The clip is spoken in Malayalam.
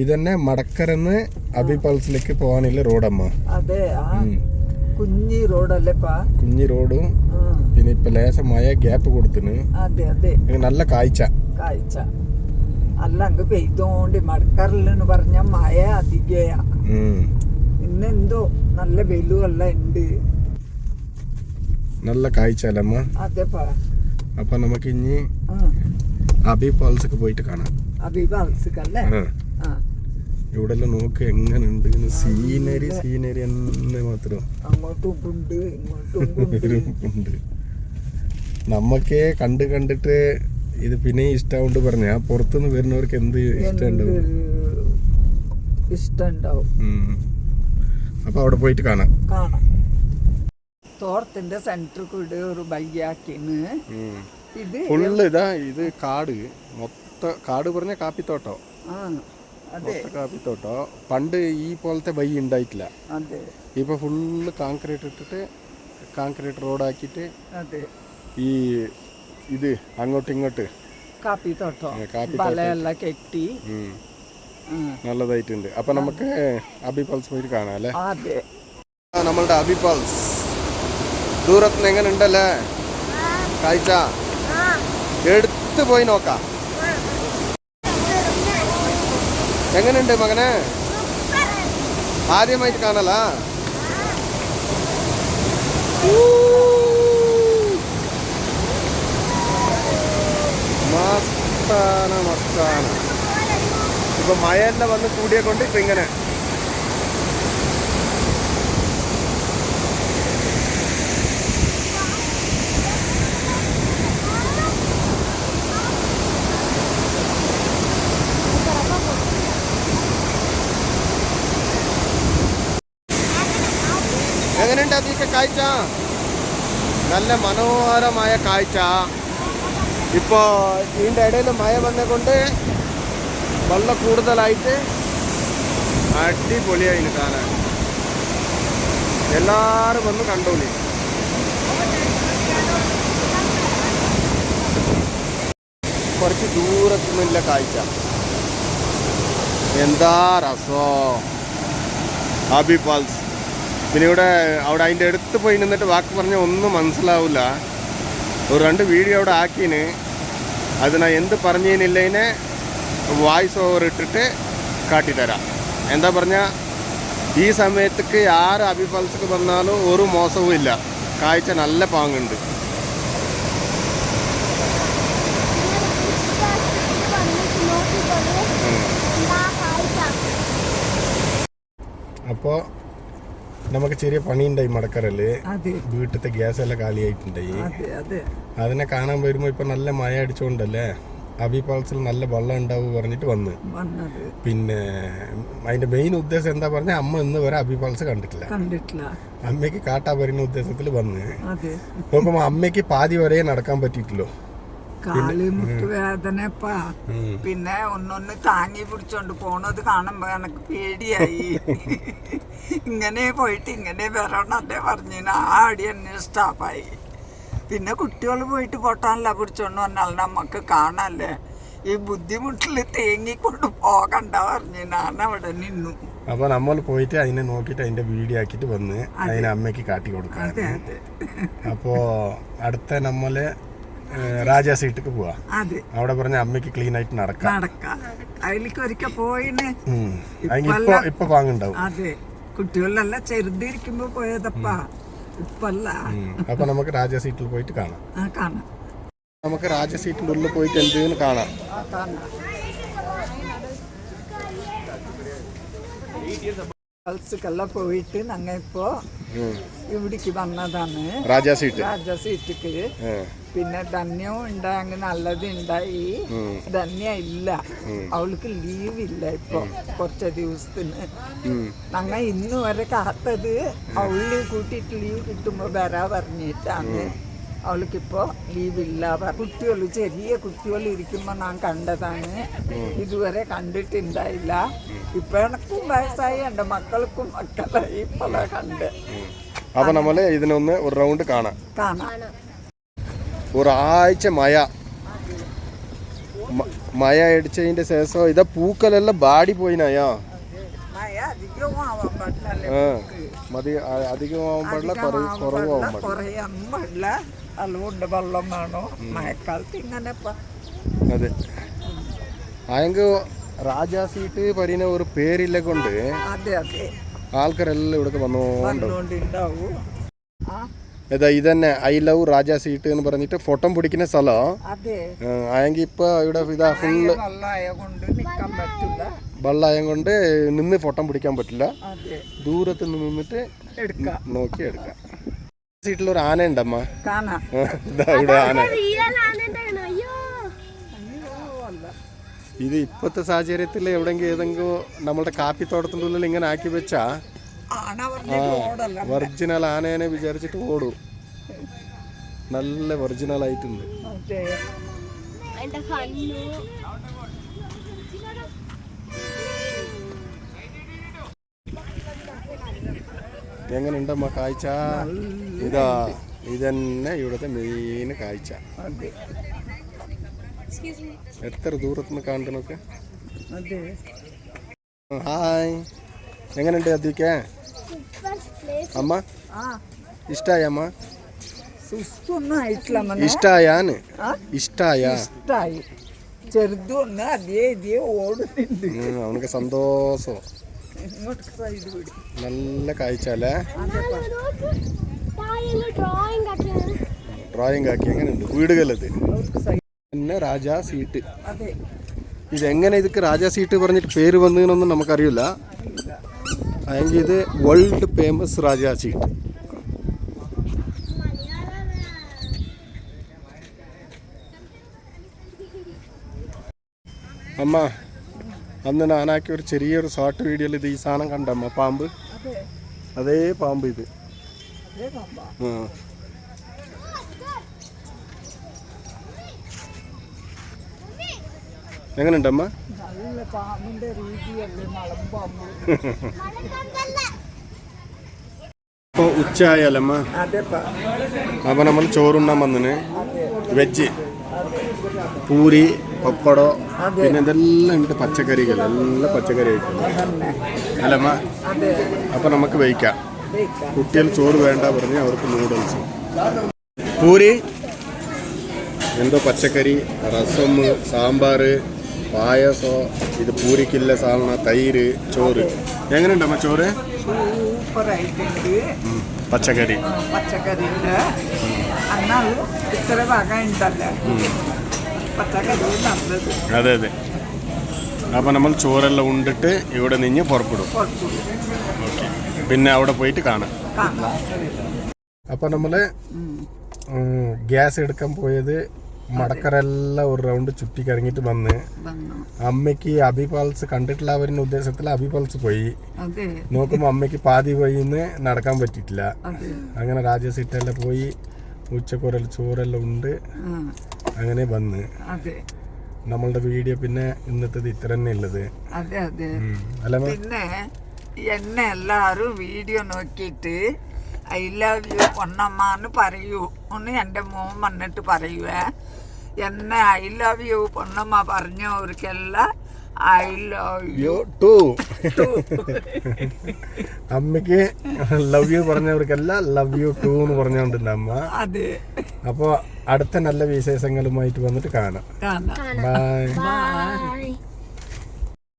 ഇതന്നെ മടക്കരന്ന് അബി പൾസിലേക്ക് പോകാനുള്ള റോഡമ്മ. അതെ, കുഞ്ഞി റോഡല്ലേപ്പാ. കുഞ്ഞി റോഡും പിന്നെ ഇപ്പൊ ലേശം മഴ ഗ്യാപ്പ് കൊടുത്തിന്. അതെ അതെ, നല്ല കാഴ്ച അല്ല അങ്ങ് പെയ്തോണ്ട് മടക്കറില്ലെന്ന് പറഞ്ഞ മഴ അധികയാ. ഇന്നെന്തോ നല്ല വെലുവല്ല ഉണ്ട്, നല്ല കാഴ്ച അല്ലമ്മ. അതെപ്പാ. അപ്പൊ നമുക്ക് ഇനി അബി ഫാൾസ് പോയിട്ട് കാണാം. അബി ഫാൾസല്ലേ? ഇവിടെ നോക്ക് എങ്ങനുണ്ട് സീനറി എന്ന് മാത്രം. അങ്ങോട്ടും ഉണ്ട് ഇങ്ങോട്ടും ഉണ്ട്. നമ്മക്കേ കണ്ടിട്ട് ഇത് പിന്നെ ഇഷ്ടമുണ്ട് പറഞ്ഞ പുറത്തുനിന്ന് വരുന്നവർക്ക് എന്ത് ഇഷ്ടണ്ടാവും. അപ്പൊ അവിടെ പോയിട്ട് കാണാം. തോർത്തിന്റെ സെന്റർ കൂടെ ഒരു ബൈയാക്കിന്. ഇത് ഫുള്ള് ഇതാ, ഇത് കാട് മൊത്തം. കാട് പറഞ്ഞ കാപ്പിത്തോട്ടോ. കാപ്പിത്തോട്ടോ. പണ്ട് ഈ പോലത്തെ ബൈ ഉണ്ടായിട്ടില്ല. ഇപ്പൊ ഫുള്ള് കോൺക്രീറ്റ് ഇട്ടിട്ട് കോൺക്രീറ്റ് റോഡാക്കിയിട്ട് ഈ ഇത് അങ്ങോട്ട് ഇങ്ങോട്ട് കാപ്പിത്തോട്ടോ വലയെല്ലാം കെട്ടി നല്ലതായിട്ടുണ്ട്. അപ്പൊ നമുക്ക് അബി ഫാൾസ് പോയിട്ട് കാണാം അല്ലേ? നമ്മളുടെ അബി ഫാൾസ് ദൂരത്തുനിന്ന് എങ്ങനെ ഉണ്ടല്ലേ കാഴ്ച? എടുത്ത് പോയി നോക്കാം. എങ്ങനെയുണ്ട് മകനെ? ആദ്യമായിട്ട് കാണല? മസ്താന. ഇപ്പൊ മഴയെല്ലാം വന്ന് കൂടിയെ കൊണ്ട് ഇപ്പൊ ഇങ്ങനെ. എങ്ങനെയുണ്ട് അതിന്റെ കാഴ്ച? നല്ല മനോഹരമായ കാഴ്ച. ഇപ്പോൾ ഇതിൻ്റെ ഇടയിൽ മഴ വന്നെ കൊണ്ട് വെള്ളം കൂടുതലായിട്ട് അടിപൊളിയായിന് കാണാൻ. എല്ലാവരും വന്ന് കണ്ടോളി. കുറച്ച് ദൂരത്തുനിന്നില്ല കാഴ്ച. എന്താ രസോ അബി ഫാൾസ്. പിന്നെ അവിടെ അതിൻ്റെ അടുത്ത് പോയി നിന്നിട്ട് വാക്ക് പറഞ്ഞാൽ ഒന്നും മനസ്സിലാവില്ല. ഒരു 2 വീഡിയോ അവിടെ ആക്കിന്. അതിനാ എന്ത് പറഞ്ഞതിനില്ലതിനെ വോയിസ് ഓവർ ഇട്ടിട്ട് കാട്ടിത്തരാം. എന്താ പറഞ്ഞാൽ ഈ സമയത്തേക്ക് ആര് അബി ഫാൾസിക്ക് വന്നാലും ഒരു മോശവും ഇല്ല. കാഴ്ച നല്ല പാങ്ങുണ്ട്. അപ്പോൾ നമുക്ക് ചെറിയ പണിയുണ്ടായി മടക്കരല്. വീട്ടിലത്തെ ഗ്യാസ് എല്ലാം കാലിയായിട്ടുണ്ടായി. അതിനെ കാണാൻ വരുമ്പോ ഇപ്പൊ നല്ല മഴ അടിച്ചോണ്ടല്ലേ അബി ഫാൾസിൽ നല്ല വെള്ളം ഉണ്ടാവും പറഞ്ഞിട്ട് വന്ന്. പിന്നെ അതിന്റെ മെയിൻ ഉദ്ദേശം എന്താ പറഞ്ഞ അമ്മ ഇന്ന് വരെ അബി ഫാൾസ് കണ്ടിട്ടില്ല. അമ്മയ്ക്ക് കാട്ടാ വരുന്ന ഉദ്ദേശത്തിൽ വന്ന് നോക്കുമ്പോ അമ്മയ്ക്ക് പാതി വരെ നടക്കാൻ പറ്റിയിട്ടില്ലോ. കാലിമുട്ട് വേദനപ്പാ. പിന്നെ ഒന്നൊന്ന് താങ്ങി പിടിച്ചോണ്ട് പോണത് കാണുമ്പോ എനക്ക് പേടിയായി. ഇങ്ങനെ പോയിട്ട് ഇങ്ങനെ വരണേ പറഞ്ഞു. ആ അടി തന്നെ സ്റ്റോപ്പായി. പിന്നെ കുട്ടികൾ പോയിട്ട് പൊട്ടാനല്ല പിടിച്ചോണ്ട് വന്നാൽ നമ്മക്ക് കാണാല്ലേ. ഈ ബുദ്ധിമുട്ടിൽ തേങ്ങിക്കൊണ്ട് പോകണ്ട പറഞ്ഞു. ഞാൻ അവിടെ നിന്നു. അപ്പൊ നമ്മൾ പോയിട്ട് അതിനെ നോക്കിയിട്ട് അതിന്റെ വീഡിയോ ആക്കിട്ട് വന്ന് അതിനെ അമ്മയ്ക്ക് കാട്ടി കൊടുക്കാം. അപ്പോ അടുത്ത നമ്മള് രാജാ സീറ്റിക്ക് പോവാ. അവിടെ പറഞ്ഞ അമ്മയ്ക്ക് ക്ലീൻ ആയിട്ട് നടക്കാം. അതിലേക്ക് ഒരിക്കൽ പോയിന്. ഇപ്പൊ വാങ്ങുണ്ടാവും. അതെ, കുട്ടികളെല്ലാം ചെറുതിരിക്കുമ്പോ പോയതപ്പാ, ഇപ്പല്ല. അപ്പൊ നമുക്ക് രാജാ സീറ്റിൽ പോയിട്ട് കാണാം. നമുക്ക് രാജാ സീറ്റിന്റെ ഉള്ളിൽ പോയിട്ട് എന്തെങ്കിലും കാണാം. ഫാൾസിക്കെല്ലാം പോയിട്ട് ഞങ്ങൾ ഇപ്പോ ഇവിടേക്ക് വന്നതാണ്. രാജാ സീറ്റിക്ക്. പിന്നെ ധന്യവും ഉണ്ടായി, നല്ലത് ഉണ്ടായി. ധന്യ ഇല്ല, അവൾക്ക് ലീവ് ഇല്ല ഇപ്പൊ കുറച്ച് ദിവസത്തിന്. ഞങ്ങൾ ഇന്ന് വരെ കാത്തത് അവള് കൂട്ടിയിട്ട് ലീവ് കിട്ടുമ്പോ വരാ പറഞ്ഞിട്ടാണ്. അവൾക്കിപ്പോ ലീവില്ല. കുട്ടികൾ ചെറിയ കുട്ടികൾ ഇരിക്കുമ്പോ ഞാൻ കണ്ടതാണ്, ഇതുവരെ കണ്ടിട്ടുണ്ടായില്ല. ഇപ്പൊ എനക്കും വയസ്സായി, എൻ്റെ മക്കൾക്കും മക്കളായി, ഇപ്പോഴാ കണ്ട്. അപ്പൊ നമ്മള് ഇതിനൊന്ന് ഒരു റൗണ്ട് കാണാം. ഒരാഴ്ച മഴ മഴ അടിച്ചതിന്റെ ശേഷം ഇതാ പൂക്കളെല്ലാം ബാടി പോയിനായോ മഴ അധികവും ആവാൻ പാടില്ല അധികമാവാൻ പാടില്ല കുറവാൻ പാടില്ല കുറയാൻ പാടില്ല അതുകൊണ്ട് വെള്ളം വേണോ മഴക്കാലത്ത് ഇങ്ങനെ അതെ അയങ്ക് രാജാ സീറ്റ് പറയുന്ന ഒരു പേരില്ല കൊണ്ട് അതെ അതെ ആൾക്കാരെല്ലാം ഇവിടെ വന്നോണ്ടുണ്ടാവും ഏതാ ഇതന്നെ ഐ ലവ് രാജാ സീറ്റ് എന്ന് പറഞ്ഞിട്ട് ഫോട്ടോ പിടിക്കുന്ന സ്ഥലം അതെ ആയെങ്കിൽ ഇപ്പൊ ഇവിടെ ഇതാ ഫുള്ള് വെള്ളായം കൊണ്ട് നിന്ന് ഫോട്ടോ പിടിക്കാൻ പറ്റില്ല ദൂരത്ത് നിന്നിട്ട് നോക്കി എടുക്കാം സീറ്റിൽ ഒരു ആന ഉണ്ടമ്മ ഇവിടെ ആന ഇത് ഇപ്പോഴത്തെ സാഹചര്യത്തിൽ എവിടെയെങ്കിലും ഏതെങ്കിലും നമ്മളുടെ കാപ്പിത്തോട്ടത്തിൻ്റെ ഉള്ളിൽ ഇങ്ങനെ ആക്കി വെച്ചാ ഒറിജിനൽ ആനേനെ വിചാരിച്ചിട്ട് ഓടും നല്ല ഒറിജിനൽ ആയിട്ടുണ്ട് എങ്ങനെയുണ്ടമ്മ കാഴ്ച ഇതാ ഇതന്നെ ഇവിടുത്തെ മെയിൻ കാഴ്ച എത്ര ദൂരത്തുനിന്ന് കാണുന്നൊക്കെ ഹായ് എങ്ങനെയുണ്ട് അദ്വിക്ക് അമ്മ ഇഷ്ടായ അമ്മ ഇഷ്ടായാന്ന് ഇഷ്ടായി ചെറുതൊന്ന് അതേ ഇതേ ഓടുന്നുണ്ട് അവനക്ക് സന്തോഷം നല്ല കാഴ്ച അല്ലേ ഡ്രോയിങ് ആക്കി എങ്ങനെയുണ്ട് വീടുകളത് പിന്നെ രാജാ സീറ്റ് ഇതെങ്ങനെ ഇതൊക്കെ രാജാ സീറ്റ് പറഞ്ഞിട്ട് പേര് വന്നതിനൊന്നും നമുക്കറിയില്ല അല്ലെങ്കിൽ ഇത് വേൾഡ് ഫേമസ് രാജാ സീറ്റ് അമ്മ അന്ന് ഞാനാക്കിയ ഒരു ചെറിയൊരു ഷോർട്ട് വീഡിയോയിൽ ഇത് ഈ സാധനം കണ്ടമ്മ പാമ്പ് അതേ പാമ്പ് ഇത് എങ്ങനെയുണ്ടമ്മ ഇപ്പൊ ഉച്ചയായാലമ്മ അപ്പൊ നമ്മൾ ചോറുണ്ണാൻ വന്നിന് വെജ് പൂരി പപ്പടം പിന്നെ ഇതെല്ലാം ഉണ്ട് പച്ചക്കറികൾ എല്ലാം പച്ചക്കറി ആയിട്ടുണ്ട് അല്ലമ്മ അപ്പൊ നമുക്ക് വയ്ക്കാം കുട്ടികൾ ചോറ് വേണ്ട പറഞ്ഞ് അവർക്ക് നൂഡിൽസ് പൂരി എന്തോ പച്ചക്കറി രസം സാമ്പാർ പായസം ഇത് പൂരിക്കില്ല സാധന തൈര് ചോറ് എങ്ങനെയുണ്ടമ്മ ചോറ് സൂപ്പറായിട്ടുണ്ട് പച്ചക്കറി പച്ചക്കറിയുണ്ട് എന്നാലും ഇത്ര വക ഉണ്ടല്ലോ പച്ചക്കറി നല്ലത് അതെ അതെ അപ്പം നമ്മൾ ചോറെല്ലാം ഉണ്ടിട്ട് ഇവിടെ നിന്ന് പുറപ്പെടും ഓക്കെ പിന്നെ അവിടെ പോയിട്ട് കാണാം അപ്പം നമ്മൾ ഗ്യാസ് എടുക്കാൻ പോയത് മടക്കരെല്ലാം ഒരു റൗണ്ട് ചുറ്റി കറങ്ങിയിട്ട് വന്ന് അമ്മയ്ക്ക് അബിപാൽസ് കണ്ടിട്ടില്ല അവരുടെ ഉദ്ദേശത്തിൽ അബിപാൽസ് പോയി നോക്കുമ്പോൾ അമ്മയ്ക്ക് പാതി വഴിന്ന് നടക്കാൻ പറ്റിയിട്ടില്ല അങ്ങനെ രാജസീറ്റെല്ലാം പോയി ഉച്ചക്കുറൽ ചോറെല്ലാം ഉണ്ട് അങ്ങനെ വന്ന് നമ്മളുടെ വീഡിയോ പിന്നെ ഇന്നത്തെ ഇത്ര തന്നെ ഉള്ളത് പിന്നെ എന്നെ എല്ലാരും വീഡിയോ നോക്കിയിട്ട് ഐ ലവ് യു പൊന്നമ്മന്ന് പറയൂ ഒന്ന് എൻ്റെ മോൻ വന്നിട്ട് പറയുവേ എന്നെ ഐ ലവ് യു പൊന്നമ്മ പറഞ്ഞവർക്കെല്ലാം ഐ ലവ് യു ടു അമ്മയ്ക്ക് ലവ് യു പറഞ്ഞവർക്കെല്ലാം ലവ് യു ടു എന്ന് പറഞ്ഞോണ്ടില്ല അമ്മ അതെ അപ്പോൾ അടുത്ത നല്ല വിശേഷങ്ങളുമായിട്ട് വന്നിട്ട് കാണാം കാണാം ബൈ.